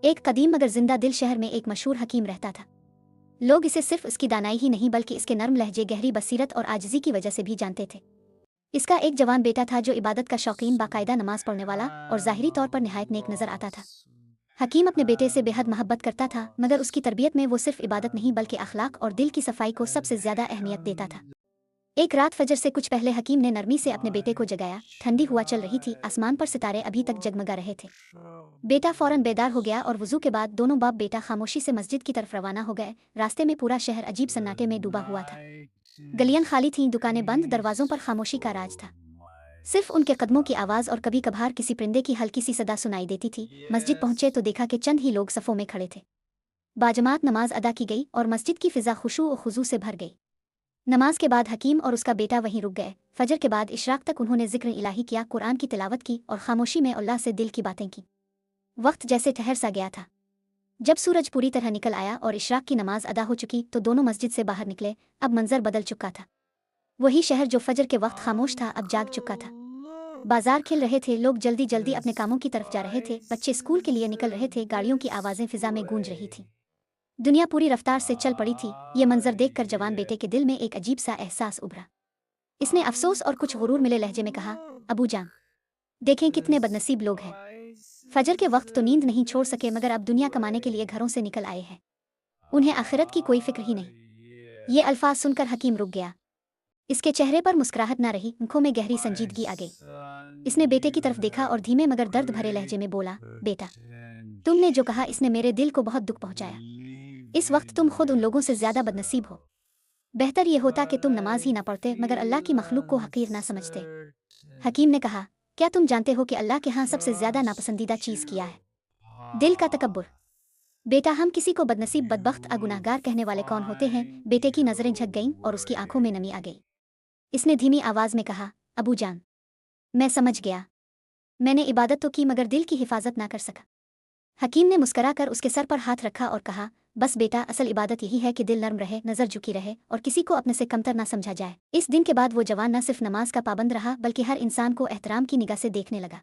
एक कदीम मगर जिंदा दिल शहर में एक मशहूर हकीम रहता था। लोग इसे सिर्फ इसकी दानाई ही नहीं बल्कि इसके नर्म लहजे, गहरी बसीरत और आजिज़ी की वजह से भी जानते थे। इसका एक जवान बेटा था जो इबादत का शौकीन, बाकायदा नमाज पढ़ने वाला और ज़ाहिरी तौर पर निहायत नेक नज़र आता था। हकीम अपने बेटे से बेहद मोहब्बत करता था, मगर उसकी तरबियत में वो सिर्फ इबादत नहीं बल्कि अखलाक और दिल की सफाई को सबसे ज़्यादा अहमियत देता था। एक रात फजर से कुछ पहले हकीम ने नरमी से अपने बेटे को जगाया। ठंडी हुआ चल रही थी, आसमान पर सितारे अभी तक जगमगा रहे थे। बेटा फौरन बेदार हो गया और वुजू के बाद दोनों बाप बेटा खामोशी से मस्जिद की तरफ रवाना हो गए। रास्ते में पूरा शहर अजीब सन्नाटे में डूबा हुआ था। गलियां खाली थीं, दुकानें बंद, दरवाजों पर खामोशी का राज था। सिर्फ उनके कदमों की आवाज़ और कभी कभार किसी परिंदे की हल्की सी सदा सुनाई देती थी। मस्जिद पहुंचे तो देखा कि चंद ही लोग सफ़ों में खड़े थे। बाजमात नमाज अदा की गई और मस्जिद की फ़िज़ा खुशू और खुजू से भर गई। नमाज के बाद हकीम और उसका बेटा वहीं रुक गए। फजर के बाद इशराक तक उन्होंने जिक्र इलाही किया, कुरान की तिलावत की और खामोशी में अल्लाह से दिल की बातें की। वक्त जैसे ठहर सा गया था। जब सूरज पूरी तरह निकल आया और इशराक की नमाज अदा हो चुकी तो दोनों मस्जिद से बाहर निकले। अब मंजर बदल चुका था। वही शहर जो फजर के वक्त खामोश था अब जाग चुका था। बाजार खिल रहे थे, लोग जल्दी जल्दी अपने कामों की तरफ जा रहे थे, बच्चे स्कूल के लिए निकल रहे थे, गाड़ियों की आवाज़ें फिजा में गूंज रही थीं। दुनिया पूरी रफ्तार से चल पड़ी थी। ये मंजर देखकर जवान बेटे के दिल में एक अजीब सा एहसास उभरा। इसने अफसोस और कुछ गुरूर मिले लहजे में कहा, अबू जान, देखें कितने बदनसीब लोग हैं। फजर के वक्त तो नींद नहीं छोड़ सके मगर अब दुनिया कमाने के लिए घरों से निकल आए हैं। उन्हें आखिरत की कोई फिक्र ही नहीं। ये अल्फाज सुनकर हकीम रुक गया। इसके चेहरे पर मुस्कुराहट ना रही, आंखों में गहरी संजीदगी आ गई। इसने बेटे की तरफ देखा और धीमे मगर दर्द भरे लहजे में बोला, बेटा, तुमने जो कहा इसने मेरे दिल को बहुत दुख पहुंचाया। इस वक्त तुम खुद उन लोगों से ज्यादा बदनसीब हो। बेहतर ये होता कि तुम नमाज ही ना पढ़ते मगर अल्लाह की मखलूक को हकीर ना समझते। हकीम ने कहा, क्या तुम जानते हो कि अल्लाह के यहाँ सबसे ज्यादा नापसंदीदा चीज़ किया है? दिल का तकब्बुर। बेटा, हम किसी को बदनसीब, बदबख्त, गुनाहगार कहने वाले कौन होते हैं? बेटे की नजरें झक गईं और उसकी आंखों में नमी आ गई। इसने धीमी आवाज में कहा, अबू जान, मैं समझ गया। मैंने इबादत तो की मगर दिल की हिफाजत ना कर सका। हकीम ने मुस्कराकर उसके सर पर हाथ रखा और कहा, बस बेटा, असल इबादत यही है कि दिल नर्म रहे, नज़र झुकी रहे और किसी को अपने से कमतर ना समझा जाए। इस दिन के बाद वो जवान न सिर्फ नमाज का पाबंद रहा बल्कि हर इंसान को एहतराम की निगाह से देखने लगा।